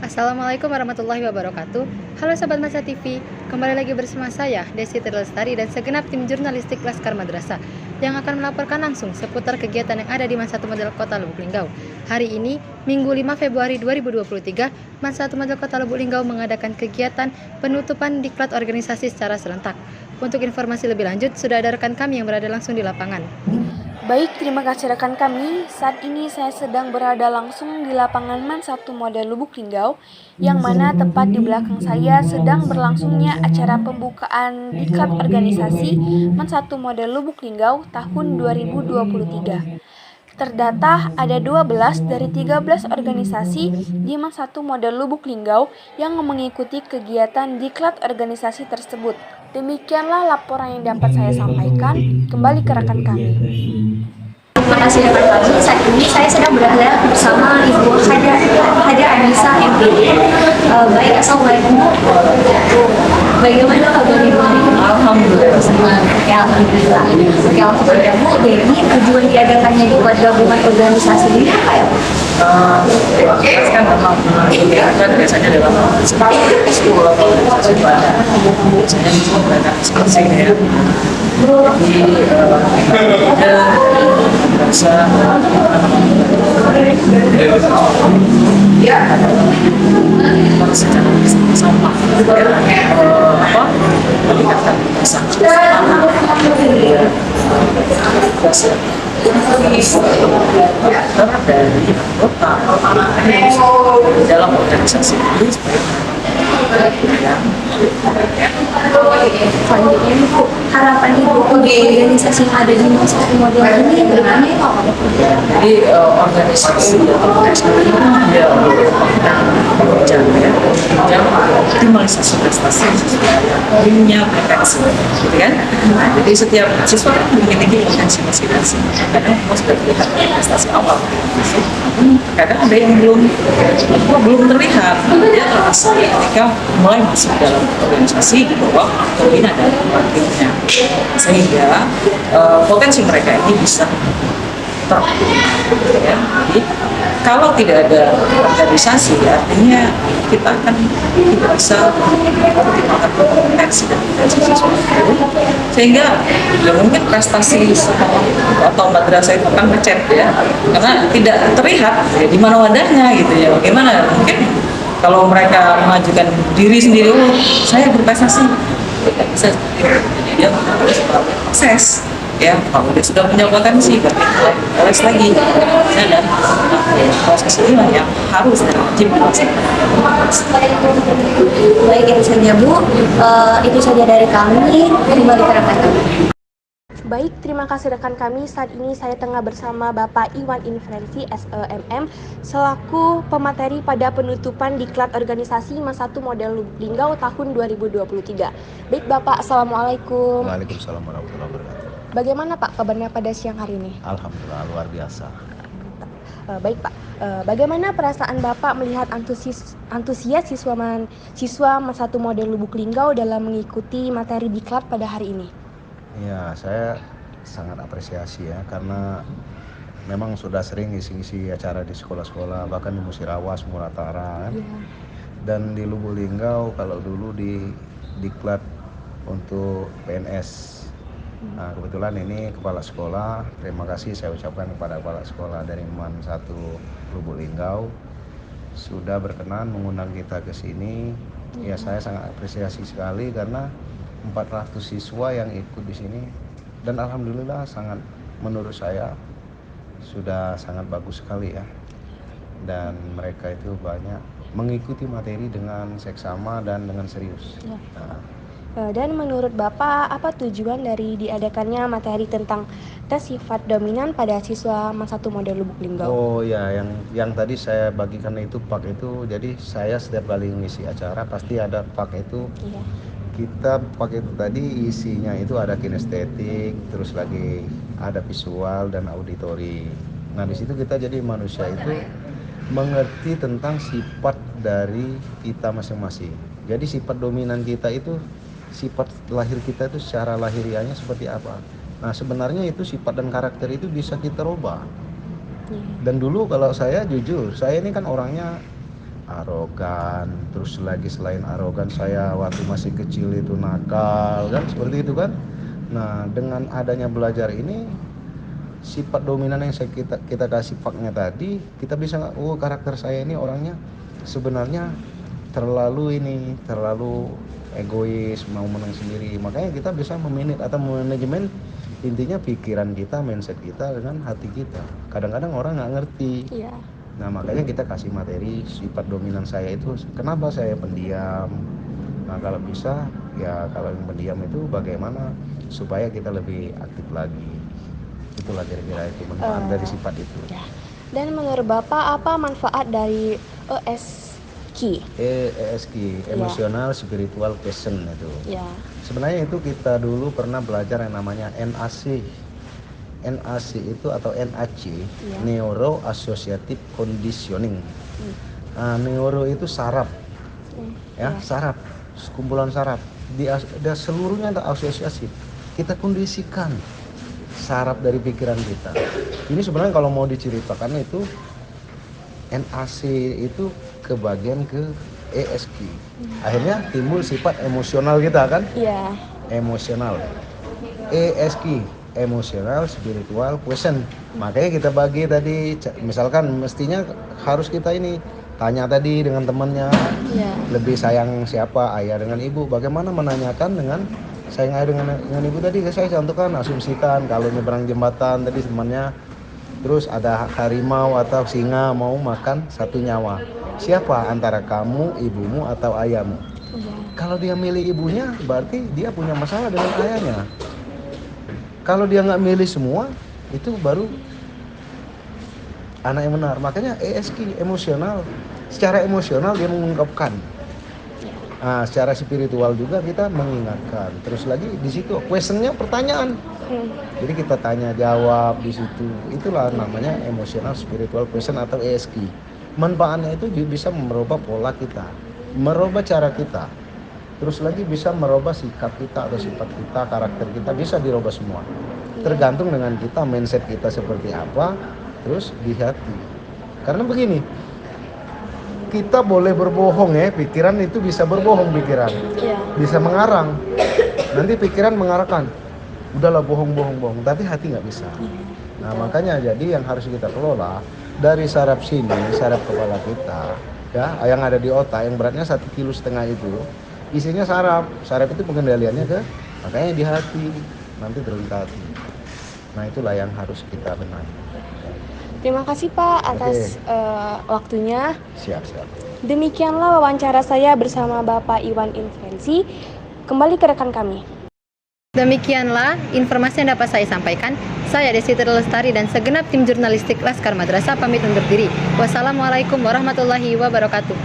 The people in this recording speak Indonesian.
Assalamualaikum warahmatullahi wabarakatuh. Halo Sobat Masa TV, kembali lagi bersama saya, Desi Lestari dan segenap tim jurnalistik Laskar Madrasah yang akan melaporkan langsung seputar kegiatan yang ada di Mansatu Model Kota Lubuk Linggau. Hari ini, Minggu 5 Februari 2023, Mansatu Model Kota Lubuk Linggau mengadakan kegiatan penutupan diklat organisasi secara serentak. Untuk informasi lebih lanjut, sudah ada rekan kami yang berada langsung di lapangan. Baik, terima kasih rekan kami. Saat ini saya sedang berada langsung di lapangan Mansatu Model Lubuk Linggau, yang mana tepat di belakang saya sedang berlangsungnya acara pembukaan diklat organisasi Mansatu Model Lubuk Linggau tahun 2023. Terdata ada 12 dari 13 organisasi di Mansatu Model Lubuk Linggau yang mengikuti kegiatan diklat organisasi tersebut. Demikianlah laporan yang dapat saya sampaikan. Kembali ke rekan kami. Terima kasih rekan kami. Saat ini saya sedang berada bersama Ibu Haja Anissa MPD. Baik, assalamualaikum. Bagaimana kabar Ibu? Alhamdulillah. Ya, alhamdulillah. Oke, langsung saja Bu. Jadi tujuan diadakannya diklat gabungan organisasi ini apa ya Bu? Kan memang kegiatan biasanya dalam sekolah organisasi pada biasanya menggunakan masing-masing ya. Jadi merasa secara bersama meningkatkan kesaksian dari anggota dalam organisasi ini Selanjutnya Bu, harapan Ibu untuk organisasi yang ada di Mansatu Model ini bagaimana ya Pak? Jadi organisasi atau SKI dia bekerja optimalisasi prestasi punya potensi, gitu kan? Nah, jadi setiap siswa kan memiliki potensi masing-masing. Kadang sudah terlihat prestasi awal, kadang ada yang belum terlihat. Dia terasa ketika mulai masuk dalam organisasi di bawah pembina dan wakilnya, sehingga potensi mereka ini bisa ya. Jadi kalau tidak ada organisasi, artinya kita akan tidak bisa mengoptimalkan potensi dan potensi siswa, sehingga ya mungkin prestasi sekolah atau madrasah itu akan ngecet ya, karena tidak terlihat ya, di mana wadahnya gitu ya. Bagaimana mungkin kalau mereka mengajukan diri sendiri, oh saya berprestasi, tidak bisa. Jadi dia harus melalui proses. Ya, kalau dia sudah punya potensi, berarti oles lagi. Dan proses inilah yang harus dan wajib dilaksanakan. Baik, itu saja Bu. Itu saja dari kami. Kembali ke rekan kami. Baik, terima kasih rekan kami. Saat ini saya tengah bersama Bapak Iwan Infrensi SEMM selaku pemateri pada penutupan diklat organisasi Mansatu Model Lubuk Linggau tahun 2023. Baik Bapak, assalamualaikum. Waalaikumsalam warahmatullahi wabarakatuh. Bagaimana Pak kabarnya pada siang hari ini? Alhamdulillah luar biasa. Baik Pak, bagaimana perasaan Bapak melihat antusias siswa Mansatu Model Lubuk Linggau dalam mengikuti materi diklat pada hari ini? Ya, saya sangat apresiasi ya, karena memang sudah sering isi acara di sekolah-sekolah, bahkan di Musirawas, Muratara kan. Yeah. Dan di Lubuk Linggau kalau dulu di diklat untuk PNS. Nah, kebetulan ini kepala sekolah, terima kasih saya ucapkan kepada kepala sekolah dari Mansatu Lubuk Linggau sudah berkenan mengundang kita ke sini. Ya, saya sangat apresiasi sekali karena 400 siswa yang ikut di sini, dan alhamdulillah sangat, menurut saya sudah sangat bagus sekali ya, dan mereka itu banyak mengikuti materi dengan seksama dan dengan serius. Ya. Nah, Dan menurut Bapak, apa tujuan dari diadakannya materi tentang tes sifat dominan pada siswa Mansatu Model Lubuk Linggau? oh ya, yang tadi saya bagikan itu pak itu, jadi saya setiap kali ngisi acara pasti ada pak itu. Iya. Kita pakai itu tadi isinya itu ada kinestetik, terus lagi ada visual dan auditori. Nah, di situ kita jadi manusia itu mengerti tentang sifat dari kita masing-masing. Jadi sifat dominan kita itu, sifat lahir kita itu secara lahiriahnya seperti apa. Nah, sebenarnya itu sifat dan karakter itu bisa kita rubah. Dan dulu kalau saya jujur, saya ini kan orangnya arogan, terus lagi selain arogan saya waktu masih kecil itu nakal kan, seperti itu kan. Nah, dengan adanya belajar ini, sifat dominan yang kita kasih faknya tadi, kita bisa oh karakter saya ini orangnya sebenarnya terlalu egois, mau menang sendiri. Makanya kita bisa memanage atau manajemen intinya pikiran kita, mindset kita dengan hati kita. Kadang-kadang orang nggak ngerti. Iya. Nah, makanya kita kasih materi sifat dominan saya itu kenapa saya pendiam. Nah, kalau bisa ya kalau yang pendiam itu bagaimana supaya kita lebih aktif lagi. Itulah kira-kira itu manfaat dari sifat itu. Ya. Dan menurut Bapak apa manfaat dari ESQ? ESQ, emosional spiritual quotient itu. Ya. Sebenarnya itu kita dulu pernah belajar yang namanya NAC. NAC itu atau NAC, Neuro Associative Conditioning. Nah, neuro itu saraf. Ya, saraf, kumpulan saraf. Dia seluruhnya ada asosiasi. Kita kondisikan saraf dari pikiran kita. Ini sebenarnya kalau mau diceritakan itu NAC itu kebagian ke ESQ. Akhirnya timbul sifat emosional kita kan? Iya. Emosional. ESQ, emosional spiritual quotient. Makanya kita bagi tadi, misalkan mestinya harus kita ini tanya tadi dengan temannya, lebih sayang siapa, ayah dengan ibu. Bagaimana menanyakan dengan sayang ayah dengan ibu tadi, saya contohkan, asumsikan kalau nyebrang jembatan tadi temannya, terus ada harimau atau singa mau makan satu nyawa. Siapa antara kamu, ibumu, atau ayahmu? Kalau dia milih ibunya, berarti dia punya masalah dengan ayahnya. Kalau dia nggak milih semua, itu baru anak yang benar. Makanya ESQ, emosional. Secara emosional dia mengungkapkan. Nah, secara spiritual juga kita mengingatkan. Terus lagi di situ questionnya pertanyaan. Jadi kita tanya jawab di situ. Itulah namanya emosional spiritual question atau ESQ. Manfaatnya itu bisa merubah pola kita, merubah cara kita. Terus lagi bisa merubah sikap kita atau sifat kita, karakter kita, bisa dirubah semua. Tergantung dengan kita, mindset kita seperti apa, terus di hati. Karena begini, kita boleh berbohong ya, pikiran itu bisa berbohong pikiran. Bisa mengarang. Nanti pikiran mengarahkan, udahlah bohong, tapi hati nggak bisa. Nah, makanya jadi yang harus kita kelola dari saraf sini, saraf kepala kita, ya, yang ada di otak, yang beratnya 1,5 kilo itu, isinya saraf. Saraf itu pengendaliannya makanya di hati, nanti turun ke hati. Nah, itulah yang harus kita benahi. Terima kasih Pak atas waktunya. Siap. Demikianlah wawancara saya bersama Bapak Iwan Invensi. Kembali ke rekan kami. Demikianlah informasi yang dapat saya sampaikan. Saya Desi Lestari dan segenap tim jurnalistik Laskar Madrasah pamit undur diri. Wassalamualaikum warahmatullahi wabarakatuh.